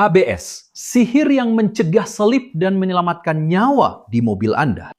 ABS, sihir yang mencegah selip dan menyelamatkan nyawa di mobil Anda.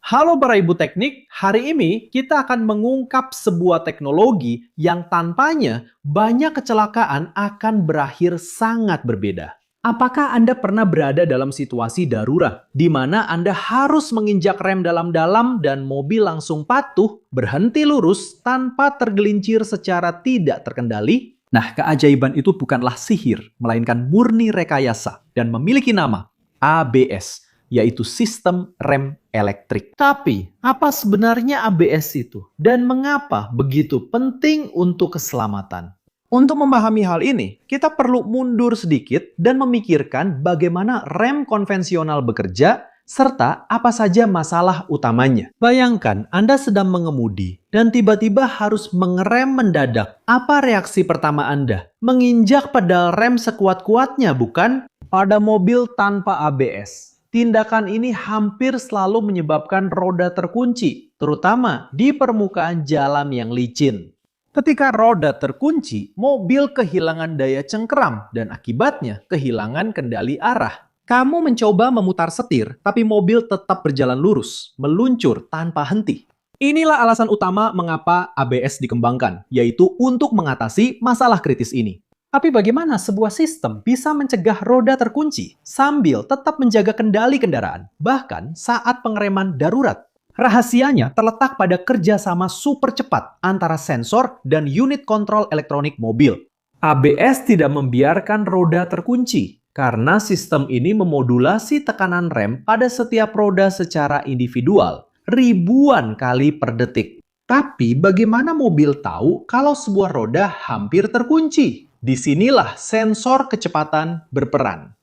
Halo para ibu teknik, hari ini kita akan mengungkap sebuah teknologi yang tanpanya banyak kecelakaan akan berakhir sangat berbeda. Apakah Anda pernah berada dalam situasi darurat, di mana Anda harus menginjak rem dalam-dalam dan mobil langsung patuh, berhenti lurus tanpa tergelincir secara tidak terkendali? Nah, keajaiban itu bukanlah sihir, melainkan murni rekayasa dan memiliki nama ABS, yaitu sistem rem elektrik. Tapi, apa sebenarnya ABS itu? Dan mengapa begitu penting untuk keselamatan? Untuk memahami hal ini, kita perlu mundur sedikit dan memikirkan bagaimana rem konvensional bekerja, serta apa saja masalah utamanya. Bayangkan, Anda sedang mengemudi dan tiba-tiba harus mengerem mendadak. Apa reaksi pertama Anda? Menginjak pedal rem sekuat-kuatnya, bukan? Pada mobil tanpa ABS, tindakan ini hampir selalu menyebabkan roda terkunci, terutama di permukaan jalan yang licin. Ketika roda terkunci, mobil kehilangan daya cengkeram dan akibatnya kehilangan kendali arah. Kamu mencoba memutar setir, tapi mobil tetap berjalan lurus, meluncur tanpa henti. Inilah alasan utama mengapa ABS dikembangkan, yaitu untuk mengatasi masalah kritis ini. Tapi bagaimana sebuah sistem bisa mencegah roda terkunci sambil tetap menjaga kendali kendaraan, bahkan saat pengereman darurat? Rahasianya terletak pada kerjasama super cepat antara sensor dan unit kontrol elektronik mobil. ABS tidak membiarkan roda terkunci, karena sistem ini memodulasi tekanan rem pada setiap roda secara individual, ribuan kali per detik. Tapi bagaimana mobil tahu kalau sebuah roda hampir terkunci? Disinilah sensor kecepatan berperan.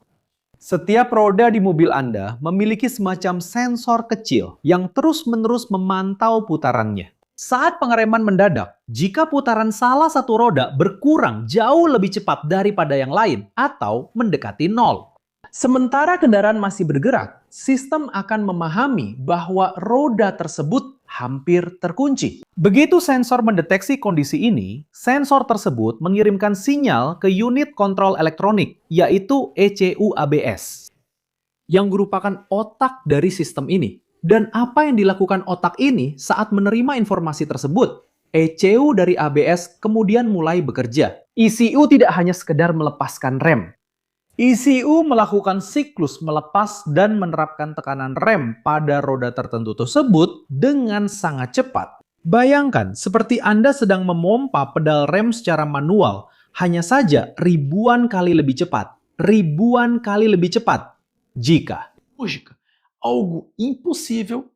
Setiap roda di mobil Anda memiliki semacam sensor kecil yang terus-menerus memantau putarannya. Saat pengereman mendadak, jika putaran salah satu roda berkurang jauh lebih cepat daripada yang lain atau mendekati nol. Sementara kendaraan masih bergerak, sistem akan memahami bahwa roda tersebut hampir terkunci. Begitu sensor mendeteksi kondisi ini, sensor tersebut mengirimkan sinyal ke unit kontrol elektronik, yaitu ECU ABS, yang merupakan otak dari sistem ini. Dan apa yang dilakukan otak ini saat menerima informasi tersebut? ECU dari ABS kemudian mulai bekerja. ECU tidak hanya sekedar melepaskan rem. ECU melakukan siklus melepas dan menerapkan tekanan rem pada roda tertentu tersebut dengan sangat cepat. Bayangkan, seperti Anda sedang memompa pedal rem secara manual, hanya saja ribuan kali lebih cepat. Ribuan kali lebih cepat. Jika algo impossível,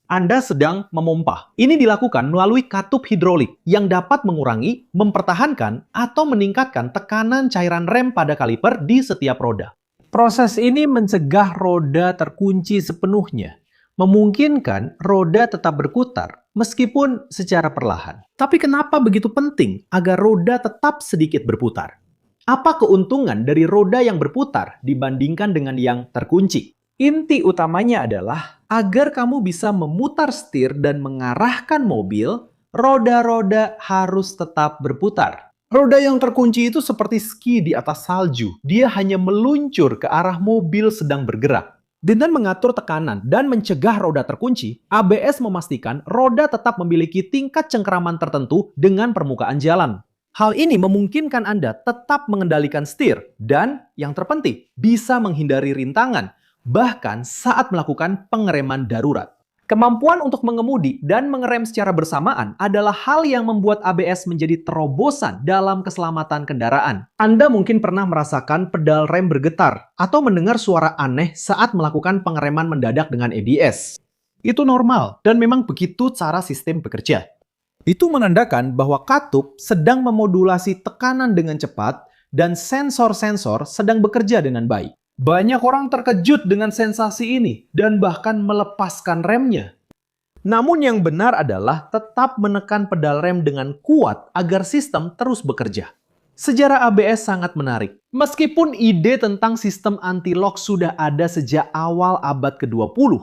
Anda sedang memompa. Ini dilakukan melalui katup hidrolik yang dapat mengurangi, mempertahankan, atau meningkatkan tekanan cairan rem pada kaliper di setiap roda. Proses ini mencegah roda terkunci sepenuhnya, memungkinkan roda tetap berputar meskipun secara perlahan. Tapi kenapa begitu penting agar roda tetap sedikit berputar? Apa keuntungan dari roda yang berputar dibandingkan dengan yang terkunci? Inti utamanya adalah agar kamu bisa memutar setir dan mengarahkan mobil, roda-roda harus tetap berputar. Roda yang terkunci itu seperti ski di atas salju. Dia hanya meluncur ke arah mobil sedang bergerak. Dengan mengatur tekanan dan mencegah roda terkunci, ABS memastikan roda tetap memiliki tingkat cengkeraman tertentu dengan permukaan jalan. Hal ini memungkinkan Anda tetap mengendalikan setir dan, yang terpenting, bisa menghindari rintangan, bahkan saat melakukan pengereman darurat. Kemampuan untuk mengemudi dan mengerem secara bersamaan adalah hal yang membuat ABS menjadi terobosan dalam keselamatan kendaraan. Anda mungkin pernah merasakan pedal rem bergetar atau mendengar suara aneh saat melakukan pengereman mendadak dengan ABS. Itu normal dan memang begitu cara sistem bekerja. Itu menandakan bahwa katup sedang memodulasi tekanan dengan cepat dan sensor-sensor sedang bekerja dengan baik. Banyak orang terkejut dengan sensasi ini dan bahkan melepaskan remnya. Namun yang benar adalah tetap menekan pedal rem dengan kuat agar sistem terus bekerja. Sejarah ABS sangat menarik. Meskipun ide tentang sistem anti-lock sudah ada sejak awal abad ke-20,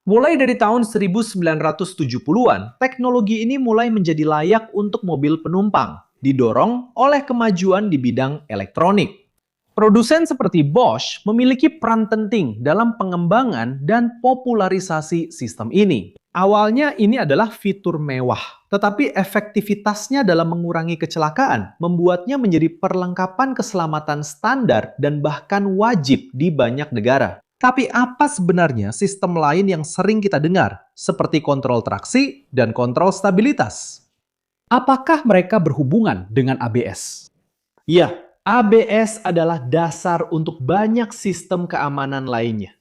Mulai dari tahun 1970-an, teknologi ini mulai menjadi layak untuk mobil penumpang, didorong oleh kemajuan di bidang elektronik. Produsen seperti Bosch memiliki peran penting dalam pengembangan dan popularisasi sistem ini. Awalnya ini adalah fitur mewah, tetapi efektivitasnya dalam mengurangi kecelakaan membuatnya menjadi perlengkapan keselamatan standar dan bahkan wajib di banyak negara. Tapi apa sebenarnya sistem lain yang sering kita dengar, seperti kontrol traksi dan kontrol stabilitas? Apakah mereka berhubungan dengan ABS? Ya, ABS adalah dasar untuk banyak sistem keamanan lainnya.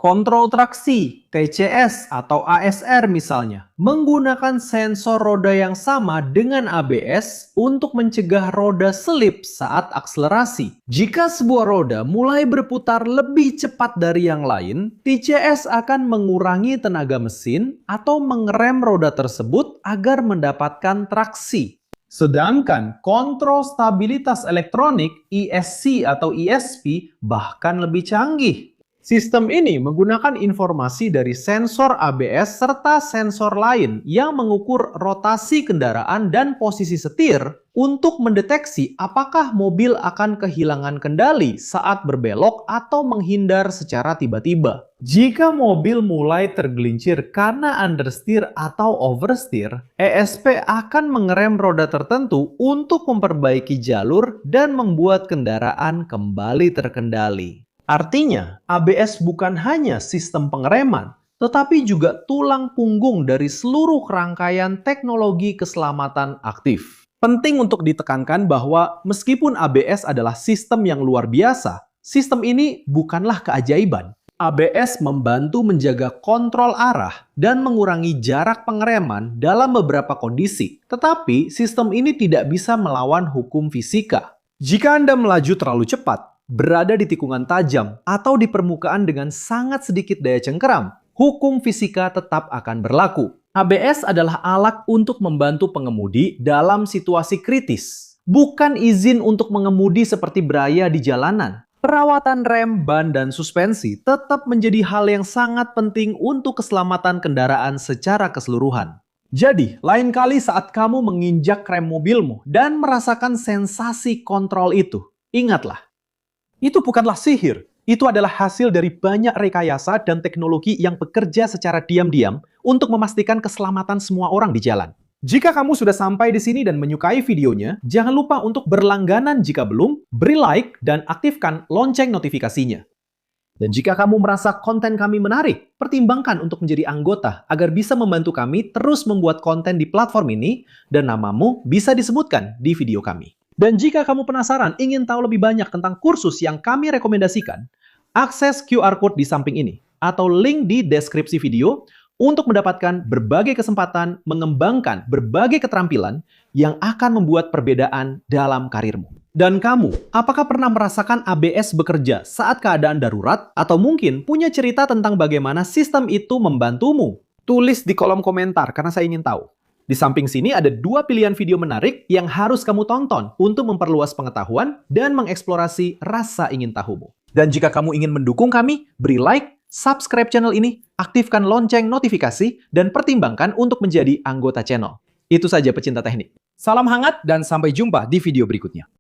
Kontrol traksi, TCS atau ASR misalnya, menggunakan sensor roda yang sama dengan ABS untuk mencegah roda selip saat akselerasi. Jika sebuah roda mulai berputar lebih cepat dari yang lain, TCS akan mengurangi tenaga mesin atau mengerem roda tersebut agar mendapatkan traksi. Sedangkan kontrol stabilitas elektronik ESC atau ESP bahkan lebih canggih. Sistem ini menggunakan informasi dari sensor ABS serta sensor lain yang mengukur rotasi kendaraan dan posisi setir untuk mendeteksi apakah mobil akan kehilangan kendali saat berbelok atau menghindar secara tiba-tiba. Jika mobil mulai tergelincir karena understeer atau oversteer, ESP akan mengerem roda tertentu untuk memperbaiki jalur dan membuat kendaraan kembali terkendali. Artinya, ABS bukan hanya sistem pengereman, tetapi juga tulang punggung dari seluruh rangkaian teknologi keselamatan aktif. Penting untuk ditekankan bahwa meskipun ABS adalah sistem yang luar biasa, sistem ini bukanlah keajaiban. ABS membantu menjaga kontrol arah dan mengurangi jarak pengereman dalam beberapa kondisi, tetapi sistem ini tidak bisa melawan hukum fisika. Jika Anda melaju terlalu cepat, berada di tikungan tajam, atau di permukaan dengan sangat sedikit daya cengkeram, hukum fisika tetap akan berlaku. ABS adalah alat untuk membantu pengemudi dalam situasi kritis, bukan izin untuk mengemudi seperti beraya di jalanan. Perawatan rem, ban, dan suspensi tetap menjadi hal yang sangat penting untuk keselamatan kendaraan secara keseluruhan. Jadi, lain kali saat kamu menginjak rem mobilmu dan merasakan sensasi kontrol itu, ingatlah, itu bukanlah sihir. Itu adalah hasil dari banyak rekayasa dan teknologi yang bekerja secara diam-diam untuk memastikan keselamatan semua orang di jalan. Jika kamu sudah sampai di sini dan menyukai videonya, jangan lupa untuk berlangganan jika belum, beri like, dan aktifkan lonceng notifikasinya. Dan jika kamu merasa konten kami menarik, pertimbangkan untuk menjadi anggota agar bisa membantu kami terus membuat konten di platform ini dan namamu bisa disebutkan di video kami. Dan jika kamu penasaran ingin tahu lebih banyak tentang kursus yang kami rekomendasikan, akses QR Code di samping ini atau link di deskripsi video untuk mendapatkan berbagai kesempatan mengembangkan berbagai keterampilan yang akan membuat perbedaan dalam karirmu. Dan kamu, apakah pernah merasakan ABS bekerja saat keadaan darurat atau mungkin punya cerita tentang bagaimana sistem itu membantumu? Tulis di kolom komentar karena saya ingin tahu. Di samping sini ada 2 pilihan video menarik yang harus kamu tonton untuk memperluas pengetahuan dan mengeksplorasi rasa ingin tahumu. Dan jika kamu ingin mendukung kami, beri like, subscribe channel ini, aktifkan lonceng notifikasi, dan pertimbangkan untuk menjadi anggota channel. Itu saja pecinta teknik. Salam hangat dan sampai jumpa di video berikutnya.